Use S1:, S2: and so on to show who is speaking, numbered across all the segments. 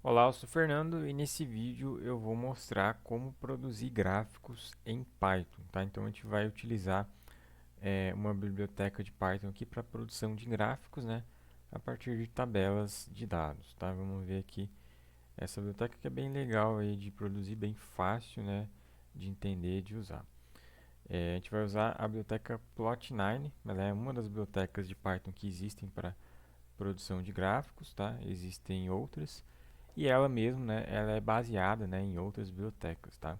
S1: Olá, eu sou o Fernando e nesse vídeo eu vou mostrar como produzir gráficos em Python, tá? Então a gente vai utilizar uma biblioteca de Python aqui para produção de gráficos, né? A partir de tabelas de dados, tá? Vamos ver aqui essa biblioteca que é bem legal aí de produzir, bem fácil, né? De entender e de usar. A gente vai usar a biblioteca Plot9, ela é uma das bibliotecas de Python que existem para produção de gráficos, tá? Existem outras. E ela mesmo, né, ela é baseada, né, em outras bibliotecas, tá?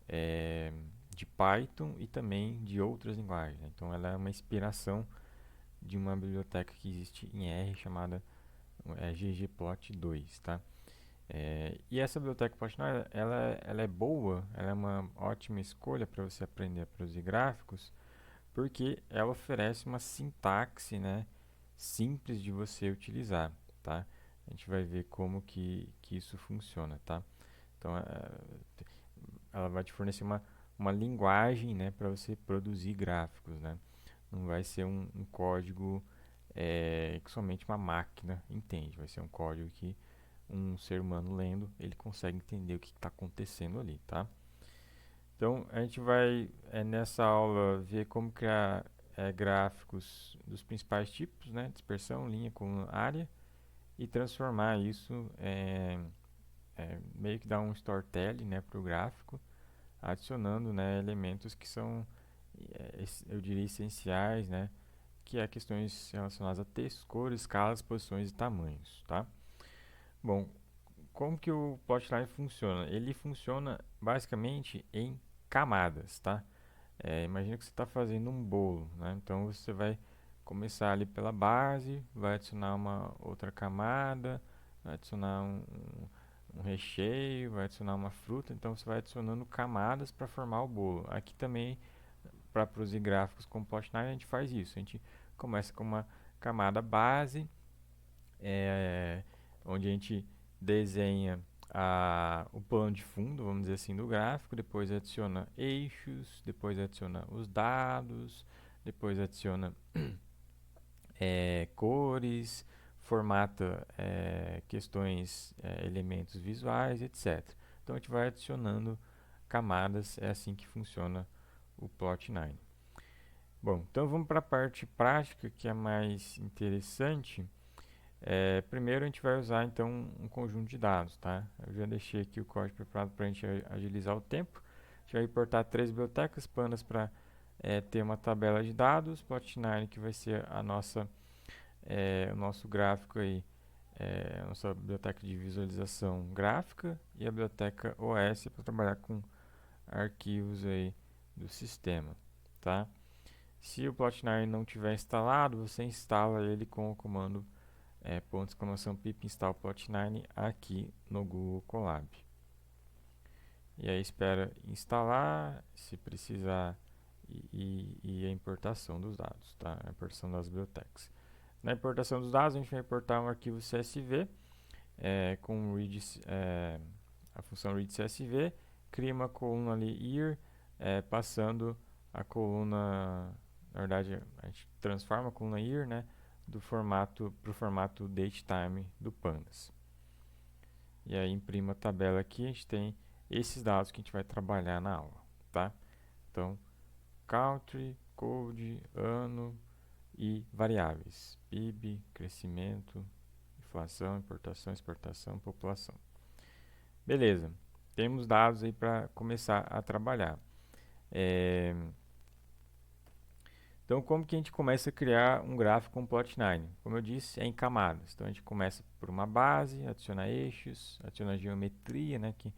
S1: É, de Python e também de outras linguagens, né? Então ela é uma inspiração de uma biblioteca que existe em R chamada ggplot2, tá? E essa biblioteca Plotino, ela é boa, ela é uma ótima escolha para você aprender a produzir gráficos, porque ela oferece uma sintaxe, né, simples de você utilizar, tá? A gente vai ver como que isso funciona, tá? Então, ela vai te fornecer uma linguagem, né, para você produzir gráficos, né? Não vai ser um código que somente uma máquina entende. Vai ser um código que um ser humano lendo, ele consegue entender o que está acontecendo ali, tá? Então, a gente vai nessa aula ver como criar gráficos dos principais tipos, né? Dispersão, linha, coluna, área, e transformar isso meio que dar um storytelling, né, para o gráfico, adicionando, né, elementos que são, eu diria, essenciais, né, que é questões relacionadas a textos, cores, escalas, posições e tamanhos, tá? Bom, como que o Plotline funciona? Ele funciona basicamente em camadas, tá? Imagina que você está fazendo um bolo, né? Então você vai começar ali pela base, vai adicionar uma outra camada, vai adicionar um recheio, vai adicionar uma fruta. Então você vai adicionando camadas para formar o bolo. Aqui também, para produzir gráficos com Plotline, a gente faz isso. A gente começa com uma camada base, é, onde a gente desenha o plano de fundo, vamos dizer assim, do gráfico, depois adiciona eixos, depois adiciona os dados, depois adiciona cores, formata questões, elementos visuais, etc. Então a gente vai adicionando camadas, é assim que funciona o Plot9. Bom, então vamos para a parte prática que é mais interessante. Primeiro a gente vai usar então um conjunto de dados, tá? Eu já deixei aqui o código preparado para a gente agilizar o tempo. A gente vai importar três bibliotecas, pandas para ter uma tabela de dados, plot9 que vai ser o nosso gráfico aí, a nossa biblioteca de visualização gráfica e a biblioteca OS para trabalhar com arquivos aí do sistema, tá? Se o plot9 não tiver instalado, você instala ele com o comando ponto exclamação pip install plot9 aqui no Google Colab. E aí espera instalar, se precisar, e a importação dos dados, tá? A importação das bibliotecas. Na importação dos dados, a gente vai importar um arquivo CSV com a função read CSV, cria uma coluna ali year, passando a coluna, na verdade a gente transforma a coluna year, né, do formato para o formato datetime do pandas. E aí imprima a tabela aqui, a gente tem esses dados que a gente vai trabalhar na aula, tá? Então, country, code, ano e variáveis, PIB, crescimento, inflação, importação, exportação, população. Beleza, temos dados aí para começar a trabalhar. É, Então, como que a gente começa a criar um gráfico com plot9? Como eu disse, é em camadas. Então, a gente começa por uma base, adiciona eixos, adiciona geometria, né, que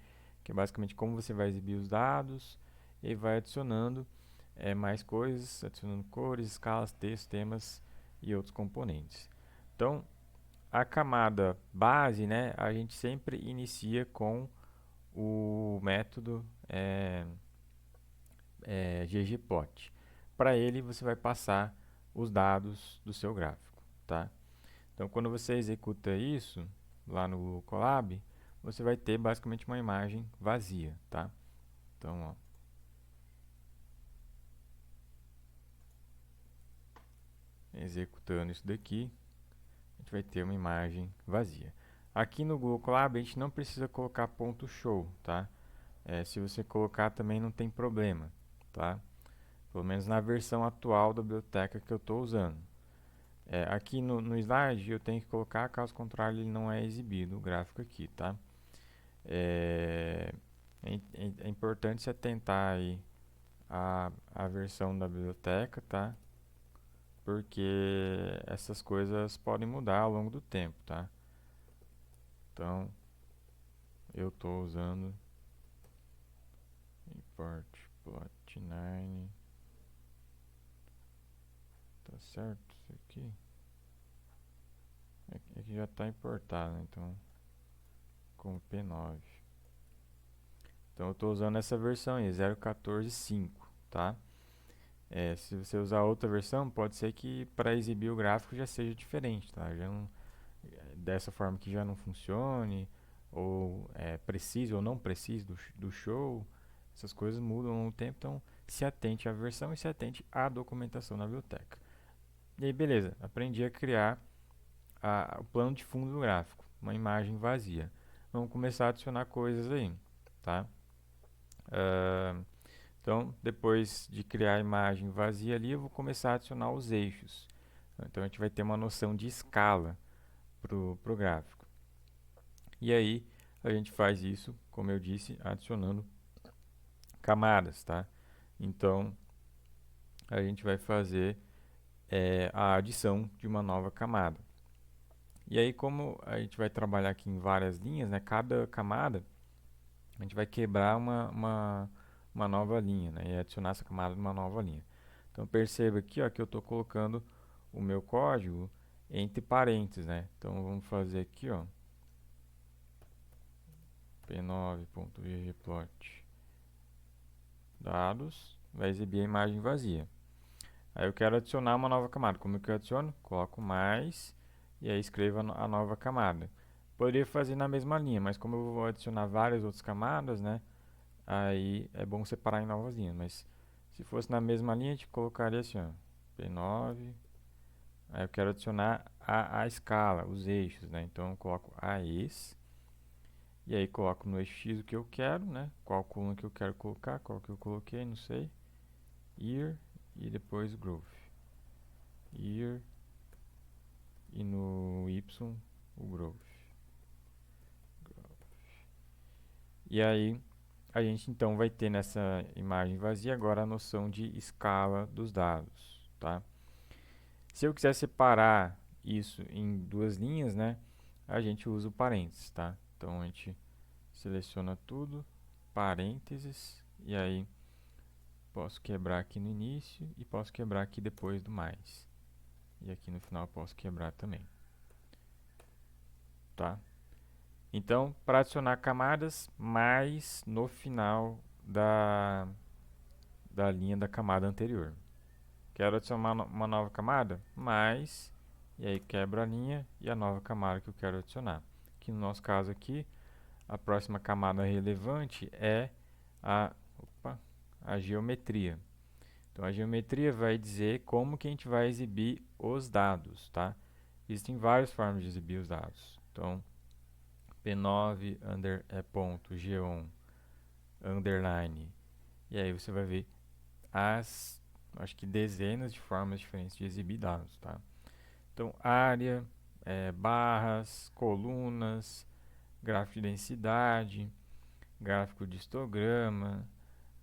S1: é basicamente como você vai exibir os dados, e vai adicionando mais coisas, adicionando cores, escalas, textos, temas e outros componentes. Então, a camada base, né, a gente sempre inicia com o método ggplot. Para ele, você vai passar os dados do seu gráfico, tá? Então, quando você executa isso lá no Google Colab, você vai ter basicamente uma imagem vazia, tá? Então, ó, executando isso daqui, a gente vai ter uma imagem vazia. Aqui no Google Colab a gente não precisa colocar ponto show, tá? Se você colocar também não tem problema, tá? Pelo menos na versão atual da biblioteca que eu estou usando. Aqui no slide eu tenho que colocar, caso contrário ele não é exibido o gráfico aqui, tá? É, é importante se atentar aí à versão da biblioteca, tá? Porque essas coisas podem mudar ao longo do tempo, tá? Então eu estou usando import plot9, tá certo? Isso aqui aqui já está importado, né? Então com P9. Então eu estou usando essa versão aí, 0.14.5, tá? Se você usar outra versão, pode ser que para exibir o gráfico já seja diferente, tá? Já não, dessa forma que já não funcione, ou precise ou não precise do show, essas coisas mudam no tempo, então se atente à versão e se atente à documentação na biblioteca. E aí, beleza, aprendi a criar o plano de fundo do gráfico, uma imagem vazia. Vamos começar a adicionar coisas aí, tá? Ah, então, depois de criar a imagem vazia ali, eu vou começar a adicionar os eixos. Então, a gente vai ter uma noção de escala para o gráfico. E aí, a gente faz isso, como eu disse, adicionando camadas, tá? Então, a gente vai fazer a adição de uma nova camada. E aí, como a gente vai trabalhar aqui em várias linhas, né? Cada camada, a gente vai quebrar uma nova linha, né? E adicionar essa camada numa nova linha. Então, perceba aqui, ó, que eu estou colocando o meu código entre parênteses, né? Então, vamos fazer aqui, ó, p9.ggplot dados, vai exibir a imagem vazia. Aí eu quero adicionar uma nova camada. Como é que eu adiciono? Coloco mais e aí escrevo a nova camada. Poderia fazer na mesma linha, mas como eu vou adicionar várias outras camadas, né? Aí é bom separar em novas linhas. Mas se fosse na mesma linha, a gente colocaria assim, ó, P9. Aí eu quero adicionar a escala, os eixos, né? Então eu coloco AES. E aí coloco no eixo X o que eu quero, né? Qual coluna que eu quero colocar, qual que eu coloquei, não sei. Year e depois Growth. Year e no Y o Growth. E aí a gente então vai ter nessa imagem vazia agora a noção de escala dos dados, tá? Se eu quiser separar isso em duas linhas, né? A gente usa o parênteses, tá? Então a gente seleciona tudo, parênteses, e aí posso quebrar aqui no início e posso quebrar aqui depois do mais. E aqui no final posso quebrar também, tá? Então, para adicionar camadas, mais no final da linha da camada anterior. Quero adicionar uma nova camada, mais, e aí quebro a linha e a nova camada que eu quero adicionar. Aqui no nosso caso aqui, a próxima camada relevante é a, opa, a geometria. Então, a geometria vai dizer como que a gente vai exibir os dados, tá? Existem várias formas de exibir os dados. Então, P9 ponto G1 underline. E aí você vai ver acho que dezenas de formas diferentes de exibir dados, tá? Então, área, barras, colunas, gráfico de densidade, gráfico de histograma,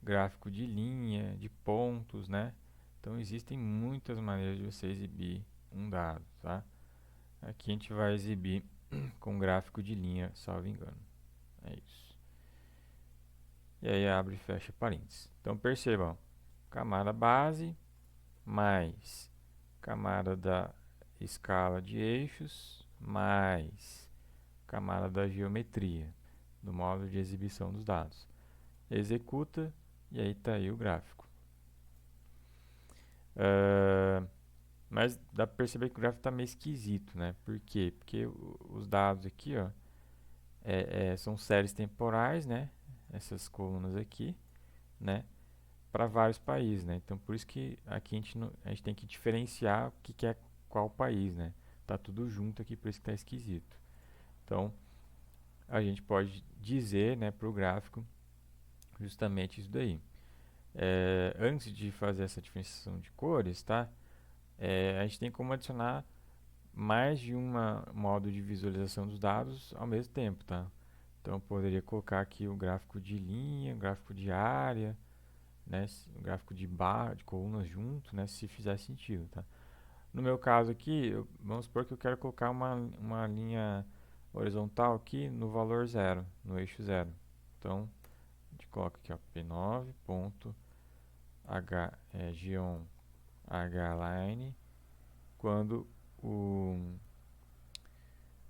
S1: gráfico de linha, de pontos, né? Então, existem muitas maneiras de você exibir um dado, tá? Aqui a gente vai exibir com gráfico de linha, salvo engano. É isso. E aí abre e fecha parênteses. Então percebam, camada base mais camada da escala de eixos mais camada da geometria do módulo de exibição dos dados. Executa e aí está aí o gráfico. Mas dá para perceber que o gráfico está meio esquisito, né? Por quê? Porque os dados aqui, ó, são séries temporais, né? Essas colunas aqui, né? Para vários países, né? Então por isso que aqui a gente tem que diferenciar o que é qual país, né? Tá tudo junto aqui, por isso que tá esquisito. Então, a gente pode dizer, né, para o gráfico justamente isso daí. Antes de fazer essa diferenciação de cores, tá? A gente tem como adicionar mais de um modo de visualização dos dados ao mesmo tempo, tá? Então, eu poderia colocar aqui o gráfico de linha, o gráfico de área, né? O gráfico de barra, de colunas junto, né? Se fizer sentido, tá? No meu caso aqui, vamos supor que eu quero colocar uma linha horizontal aqui no valor zero, no eixo zero. Então, a gente coloca aqui, ó, Geon Hline, quando o,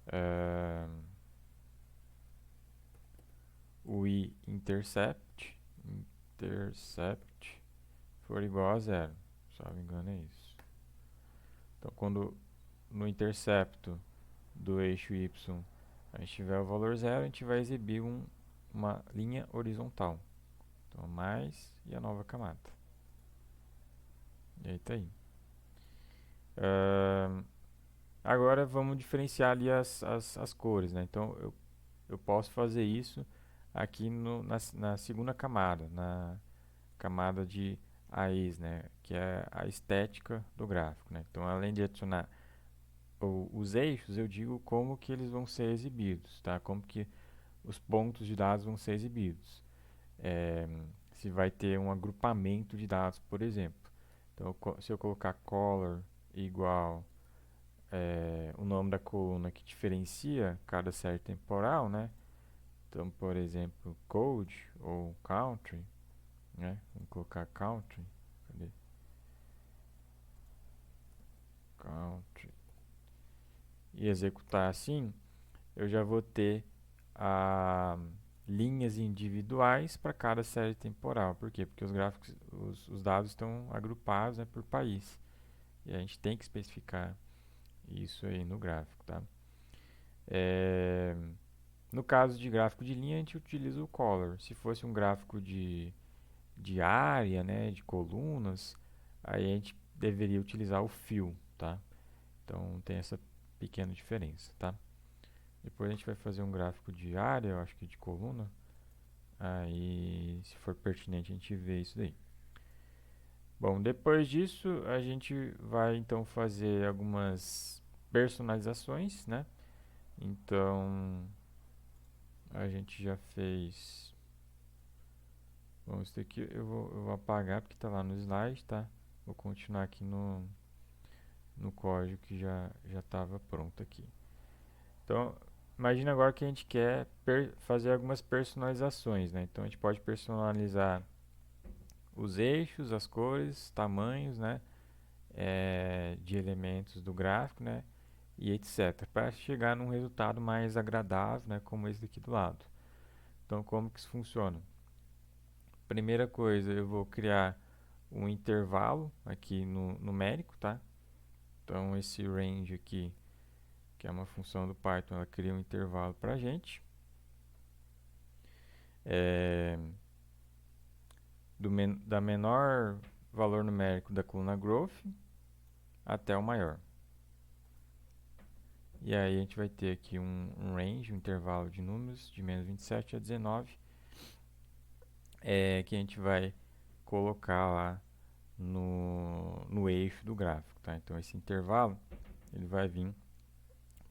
S1: eh, o intercept for igual a zero. Se não me engano é isso. Então, quando no intercepto do eixo y a gente tiver o valor zero, a gente vai exibir uma linha horizontal. Então, mais e a nova camada. E aí tá aí. Agora vamos diferenciar ali as cores, né? Então eu posso fazer isso aqui na segunda camada, na camada de raiz, né? Que é a estética do gráfico, né? Então, além de adicionar os eixos, eu digo como que eles vão ser exibidos, tá? Como que os pontos de dados vão ser exibidos. Se vai ter um agrupamento de dados, por exemplo. Então, se eu colocar color igual o nome da coluna que diferencia cada série temporal, né? Então, por exemplo, code ou country, né? Vamos colocar country. Cadê? Country. E executar assim, eu já vou ter linhas individuais para cada série temporal. Por quê? Porque os gráficos, os dados estão agrupados, né, por país. E a gente tem que especificar isso aí no gráfico, tá? No caso de gráfico de linha, a gente utiliza o color. Se fosse um gráfico de área, né, de colunas, aí a gente deveria utilizar o fill, tá? Então tem essa pequena diferença, tá? Depois a gente vai fazer um gráfico de área, eu acho que de coluna. Aí, se for pertinente, a gente vê isso daí. Bom, depois disso, a gente vai então fazer algumas personalizações, né? Então, a gente já fez. Bom, isso daqui eu vou apagar porque está lá no slide, tá? Vou continuar aqui no código que já estava pronto aqui. Então, imagina agora que a gente quer fazer algumas personalizações, né? Então, a gente pode personalizar os eixos, as cores, tamanhos, né? De elementos do gráfico, né? E etc. Para chegar num resultado mais agradável, né? Como esse daqui do lado. Então, como que isso funciona? Primeira coisa, eu vou criar um intervalo aqui no numérico, tá? Então, esse range aqui, que é uma função do Python, ela cria um intervalo para a gente. Da menor valor numérico da coluna growth até o maior. E aí a gente vai ter aqui um range, um intervalo de números de menos 27 a 19, que a gente vai colocar lá no eixo do gráfico, tá? Então esse intervalo ele vai vir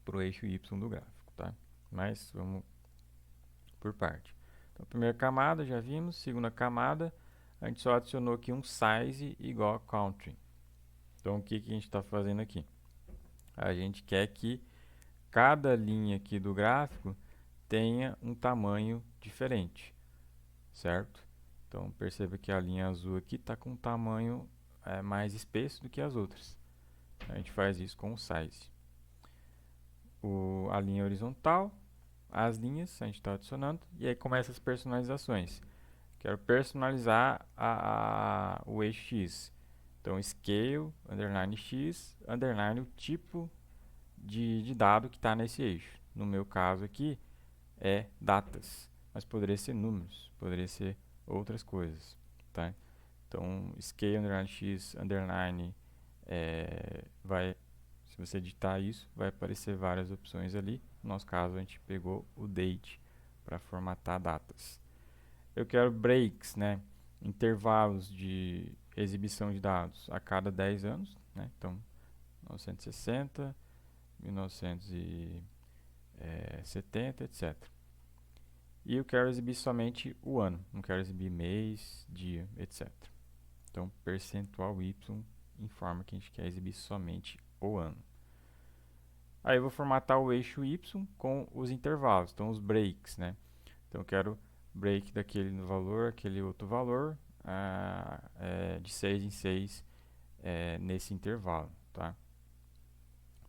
S1: para o eixo y do gráfico, tá? Mas vamos por parte. Então, primeira camada já vimos, segunda camada a gente só adicionou aqui um size igual a country. Então o que a gente está fazendo aqui? A gente quer que cada linha aqui do gráfico tenha um tamanho diferente, certo? Então perceba que a linha azul aqui está com um tamanho mais espesso do que as outras. A gente faz isso com o size. A linha horizontal, as linhas, a gente está adicionando, e aí começa as personalizações. Quero personalizar o eixo X. Então, scale, underline X, underline o tipo de dado que está nesse eixo. No meu caso aqui, é datas, mas poderia ser números, poderia ser outras coisas, tá? Então, scale, underline X, underline, se você digitar isso, vai aparecer várias opções ali. No nosso caso, a gente pegou o date para formatar datas. Eu quero breaks, né? Intervalos de exibição de dados a cada 10 anos, né? Então, 1960, 1970, etc. E eu quero exibir somente o ano, não quero exibir mês, dia, etc. Então, percentual y informa que a gente quer exibir somente o ano. Aí eu vou formatar o eixo y com os intervalos, então os breaks, né? Então eu quero break daquele valor, aquele outro valor, de 6 em 6 nesse intervalo, tá?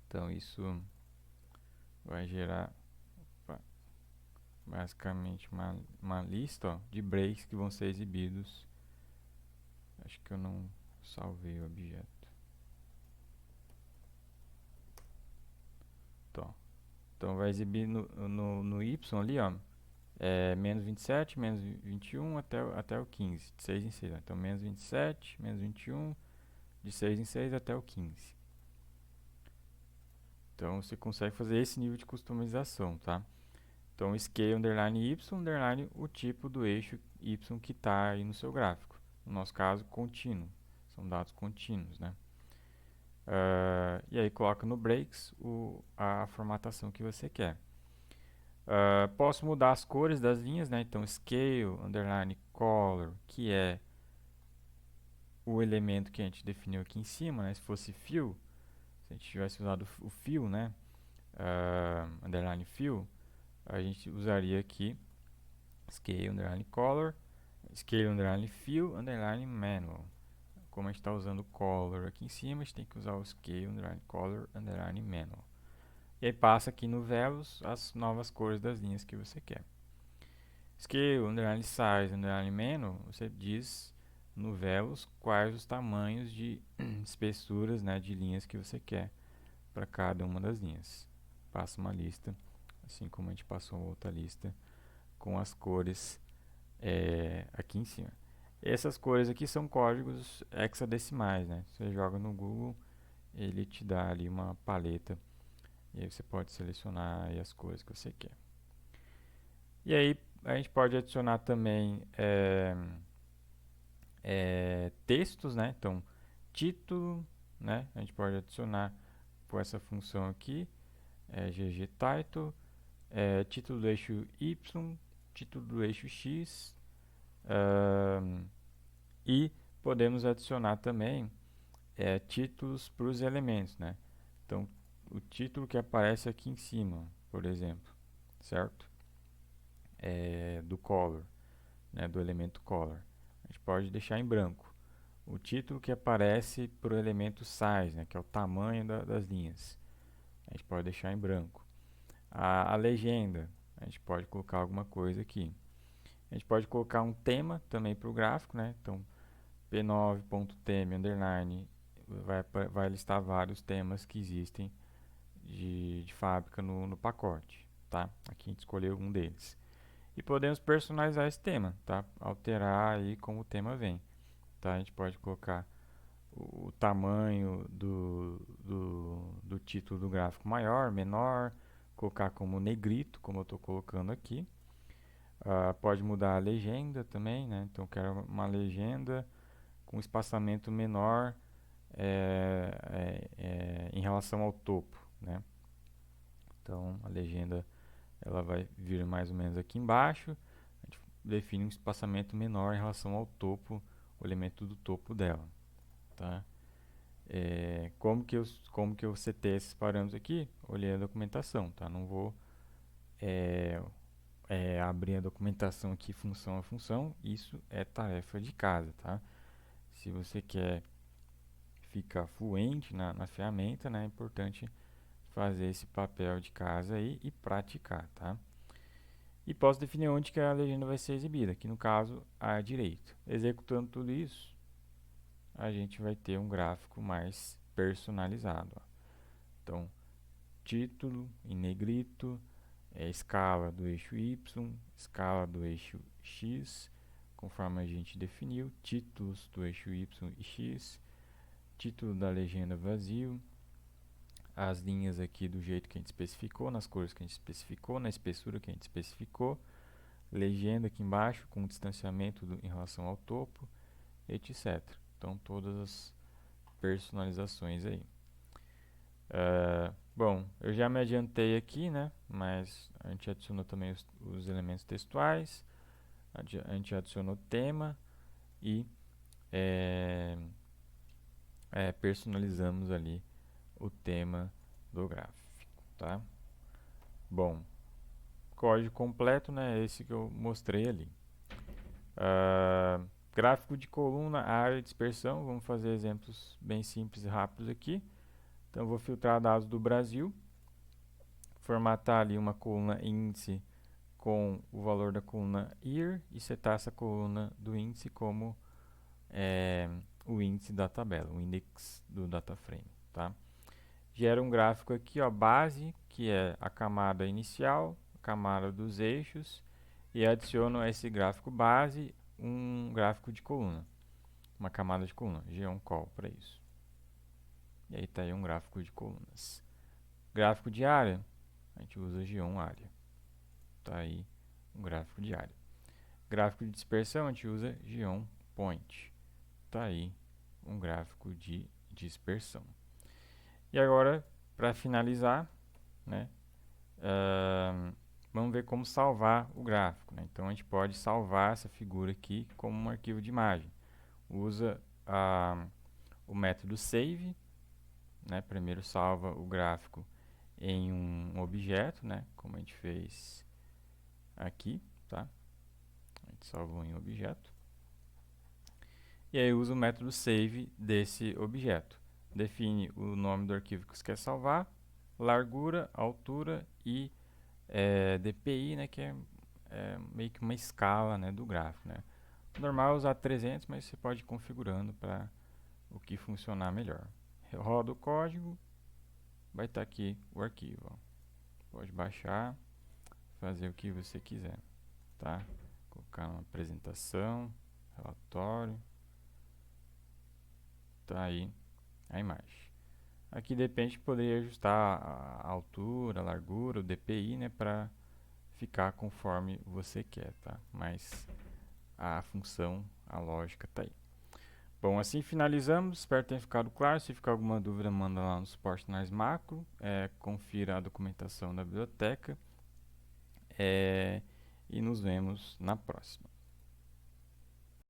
S1: Então isso vai gerar basicamente uma lista, ó, de breaks que vão ser exibidos. Acho que eu não salvei o objeto. Então vai exibir no y ali, ó, menos 27, menos 21 até o 15, de 6 em 6. Então menos 27, menos 21, de 6 em 6 até o 15. Então você consegue fazer esse nível de customização, tá? Então scale underline y underline o tipo do eixo y que está aí no seu gráfico. No nosso caso, contínuo. São dados contínuos, né? E aí coloca no breaks a formatação que você quer. Posso mudar as cores das linhas, né? Então scale underline color, que é o elemento que a gente definiu aqui em cima, né? Se fosse fill, se a gente tivesse usado o fill, né? Underline fill, a gente usaria aqui scale underline color, scale underline fill underline manual. Como a gente está usando color aqui em cima, a gente tem que usar o scale underline color underline manual. E aí passa aqui no Velos as novas cores das linhas que você quer. Scale underline size underline manual, você diz no Velos quais os tamanhos de espessuras, né, de linhas que você quer para cada uma das linhas. Passa uma lista, assim como a gente passou outra lista com as cores aqui em cima. Essas cores aqui são códigos hexadecimais, né? Você joga no Google, ele te dá ali uma paleta e aí você pode selecionar aí as cores que você quer. E aí a gente pode adicionar também textos, né? Então, título, né? A gente pode adicionar por essa função aqui, ggtitle, título do eixo y, título do eixo x, e podemos adicionar também títulos para os elementos, né? Então, o título que aparece aqui em cima, por exemplo, certo? Do color, né? Do elemento color. A gente pode deixar em branco. O título que aparece para o elemento size, né? Que é o tamanho das linhas. A gente pode deixar em branco. A legenda, a gente pode colocar alguma coisa aqui. A gente pode colocar um tema também para o gráfico, né? Então, p9.theme underline vai listar vários temas que existem de fábrica no pacote, tá? Aqui a gente escolheu um deles. E podemos personalizar esse tema, tá? Alterar aí como o tema vem, tá? A gente pode colocar o tamanho do título do gráfico maior, menor, colocar como negrito, como eu estou colocando aqui. Pode mudar a legenda também, né? Então eu quero uma legenda com espaçamento menor em relação ao topo, né? Então a legenda ela vai vir mais ou menos aqui embaixo. A gente define um espaçamento menor em relação ao topo, o elemento do topo dela, tá? Como que eu setei esses parâmetros aqui? Olhei a documentação, tá? Não vou abrir a documentação aqui função a função. Isso é tarefa de casa, tá? Se você quer ficar fluente na ferramenta, né, é importante fazer esse papel de casa aí e praticar, tá? E posso definir onde que a legenda vai ser exibida, aqui no caso à direita. Executando tudo isso, a gente vai ter um gráfico mais personalizado, ó. Então, título em negrito, escala do eixo y, escala do eixo x, conforme a gente definiu, títulos do eixo y e x, título da legenda vazio, as linhas aqui do jeito que a gente especificou, nas cores que a gente especificou, na espessura que a gente especificou, legenda aqui embaixo com distanciamento em relação ao topo, etc. Então todas as personalizações aí. Bom, eu já me adiantei aqui, né? Mas a gente adicionou também os elementos textuais, a gente adicionou tema e personalizamos ali o tema do gráfico, tá? Bom, código completo, né? Esse que eu mostrei ali. Gráfico de coluna, área de dispersão. Vamos fazer exemplos bem simples e rápidos aqui. Então, eu vou filtrar dados do Brasil, formatar ali uma coluna índice com o valor da coluna year e setar essa coluna do índice como o índice da tabela, o index do data frame, tá? Gera um gráfico aqui, ó, base, que é a camada inicial, a camada dos eixos, e adiciono a esse gráfico base um gráfico de coluna, uma camada de coluna, G1col para isso. E aí está aí um gráfico de colunas. Gráfico de área, a gente usa G1 área. Está aí um gráfico de área. Gráfico de dispersão, a gente usa G1 point. Está aí um gráfico de dispersão. E agora, para finalizar, né, vamos ver como salvar o gráfico, né? Então, a gente pode salvar essa figura aqui como um arquivo de imagem. Usa o método save, né? Primeiro salva o gráfico em um objeto, né? Como a gente fez aqui, tá? A gente salvou em objeto. E aí usa o método save desse objeto. Define o nome do arquivo que você quer salvar, largura, altura e DPI, né, que é meio que uma escala, né, do gráfico, né. Normal é usar 300, mas você pode ir configurando para o que funcionar melhor. Roda o código, vai estar aqui o arquivo. Ó. Pode baixar, fazer o que você quiser, tá? Colocar uma apresentação, relatório, tá aí a imagem. Aqui depende, poderia ajustar a altura, a largura, o DPI, né, para ficar conforme você quer, tá? Mas a função, a lógica tá aí. Bom, assim finalizamos. Espero que tenha ficado claro. Se ficar alguma dúvida, manda lá no suporte Análise Macro. Confira a documentação da biblioteca. E nos vemos na próxima.